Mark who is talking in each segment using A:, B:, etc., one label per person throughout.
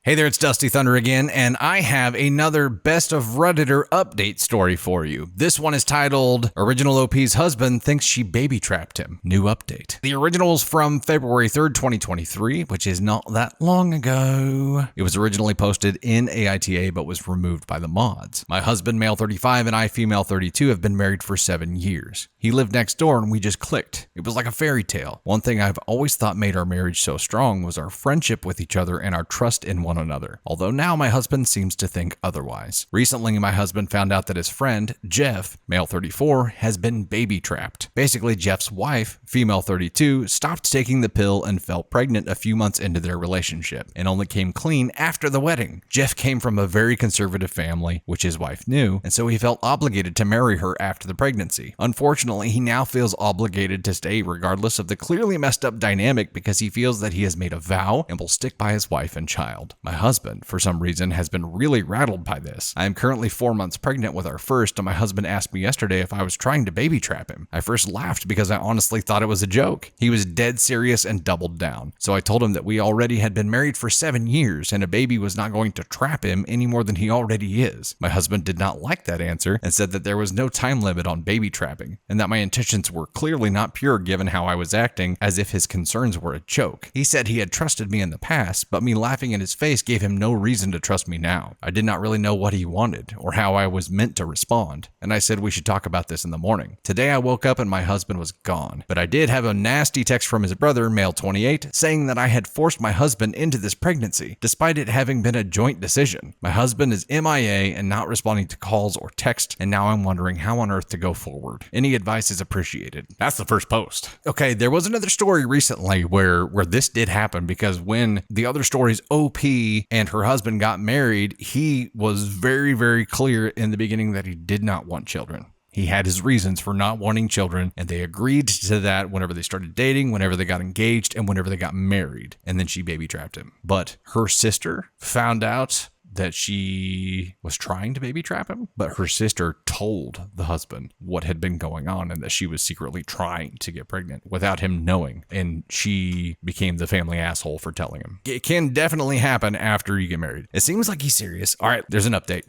A: Hey there, it's Dusty Thunder again, and I have another Best of Redditor update story for you. This one is titled, Original OP's Husband Thinks She Baby-Trapped Him. New update. The original is from February 3rd, 2023, which is not that long ago. It was originally posted in AITA, but was removed by the mods. My husband, male 35, and I, female 32, have been married for 7 years. He lived next door and we just clicked. It was like a fairy tale. One thing I've always thought made our marriage so strong was our friendship with each other and our trust in one another. Although now my husband seems to think otherwise. Recently, my husband found out that his friend, Jeff, male 34, has been baby-trapped. Basically, Jeff's wife, female 32, stopped taking the pill and fell pregnant a few months into their relationship and only came clean after the wedding. Jeff came from a very conservative family, which his wife knew, and so he felt obligated to marry her after the pregnancy. Unfortunately, he now feels obligated to stay regardless of the clearly messed up dynamic because he feels that he has made a vow and will stick by his wife and child. My husband, for some reason, has been really rattled by this. I am currently 4 months pregnant with our first, and my husband asked me yesterday if I was trying to baby trap him. I first laughed because I honestly thought it was a joke. He was dead serious and doubled down. So I told him that we already had been married for 7 years and a baby was not going to trap him any more than he already is. My husband did not like that answer and said that there was no time limit on baby trapping and that my intentions were clearly not pure given how I was acting, as if his concerns were a joke. He said he had trusted me in the past, but me laughing in his face gave him no reason to trust me now. I did not really know what he wanted or how I was meant to respond, and I said we should talk about this in the morning. Today I woke up and my husband was gone, but I did have a nasty text from his brother, male 28, saying that I had forced my husband into this pregnancy, despite it having been a joint decision. My husband is MIA and not responding to calls or text, and now I'm wondering how on earth to go forward. Any advice is appreciated. That's the first post. Okay, there was another story recently where this did happen, because when the other story's OP and her husband got married, he was very, very clear in the beginning that he did not want children. He had his reasons for not wanting children, and they agreed to that whenever they started dating, whenever they got engaged, and whenever they got married. And then she baby trapped him. But her sister found out that she was trying to baby trap him, but her sister told the husband what had been going on and that she was secretly trying to get pregnant without him knowing, and she became the family asshole for telling him. It can definitely happen after you get married. It seems like he's serious. All right, there's an update.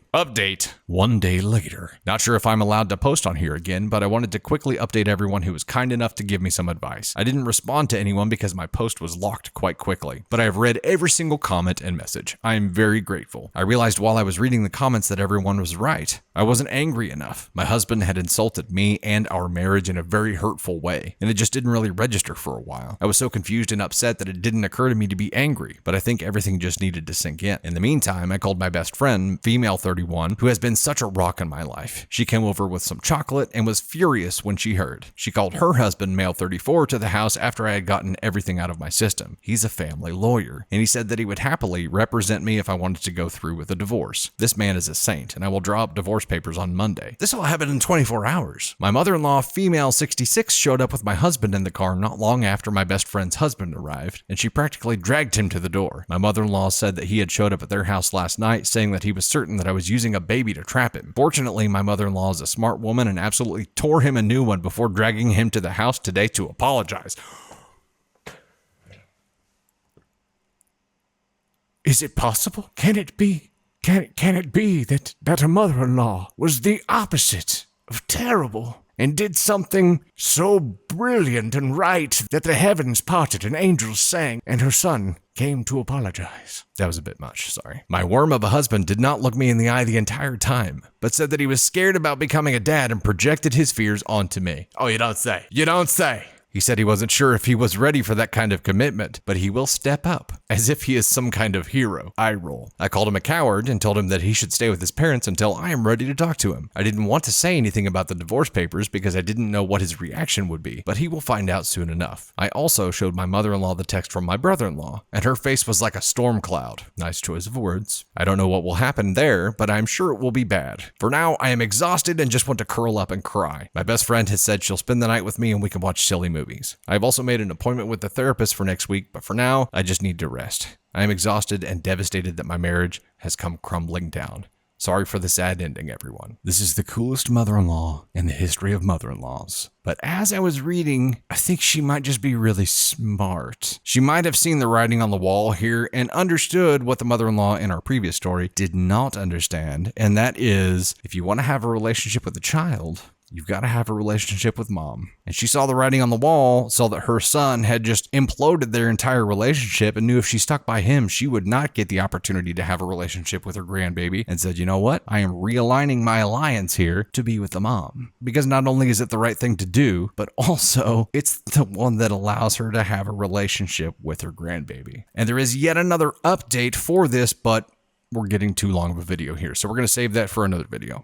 A: 1 day later. Not sure if I'm allowed to post on here again, but I wanted to quickly update everyone who was kind enough to give me some advice. I didn't respond to anyone because my post was locked quite quickly, but I have read every single comment and message. I am very grateful. I realized while I was reading the comments that everyone was right. I wasn't angry enough. My husband had insulted me and our marriage in a very hurtful way, and it just didn't really register for a while. I was so confused and upset that it didn't occur to me to be angry, but I think everything just needed to sink in. In the meantime, I called my best friend, female 31, who has been such a rock in my life. She came over with some chocolate and was furious when she heard. She called her husband, male 34, to the house after I had gotten everything out of my system. He's a family lawyer, and he said that he would happily represent me if I wanted to go through with a divorce. This man is a saint, and I will draw up divorce papers on Monday. This all happened in 24 hours. My mother-in-law, female 66, showed up with my husband in the car not long after my best friend's husband arrived, and she practically dragged him to the door. My mother-in-law said that he had showed up at their house last night, saying that he was certain that I was using a baby to trap him. Fortunately, my mother-in-law is a smart woman and absolutely tore him a new one before dragging him to the house today to apologize. Is it possible? Can it be? Can it be that a mother-in-law was the opposite of terrible and did something so brilliant and right that the heavens parted and angels sang and her son came to apologize? That was a bit much, sorry. My worm of a husband did not look me in the eye the entire time, but said that he was scared about becoming a dad and projected his fears onto me. Oh, you don't say. You don't say. He said he wasn't sure if he was ready for that kind of commitment, but he will step up, as if he is some kind of hero. Eye roll. I called him a coward and told him that he should stay with his parents until I am ready to talk to him. I didn't want to say anything about the divorce papers because I didn't know what his reaction would be, but he will find out soon enough. I also showed my mother-in-law the text from my brother-in-law, and her face was like a storm cloud. Nice choice of words. I don't know what will happen there, but I'm sure it will be bad. For now, I am exhausted and just want to curl up and cry. My best friend has said she'll spend the night with me and we can watch silly movies. I've also made an appointment with the therapist for next week, but for now, I just need to rest. I am exhausted and devastated that my marriage has come crumbling down. Sorry for the sad ending, everyone. This is the coolest mother-in-law in the history of mother-in-laws. But as I was reading, I think she might just be really smart. She might have seen the writing on the wall here and understood what the mother-in-law in our previous story did not understand, and that is, if you want to have a relationship with a child, you've got to have a relationship with mom. And she saw the writing on the wall, saw that her son had just imploded their entire relationship, and knew if she stuck by him, she would not get the opportunity to have a relationship with her grandbaby, and said, you know what? I am realigning my alliance here to be with the mom. Because not only is it the right thing to do, but also it's the one that allows her to have a relationship with her grandbaby. And there is yet another update for this, but we're getting too long of a video here, so we're going to save that for another video.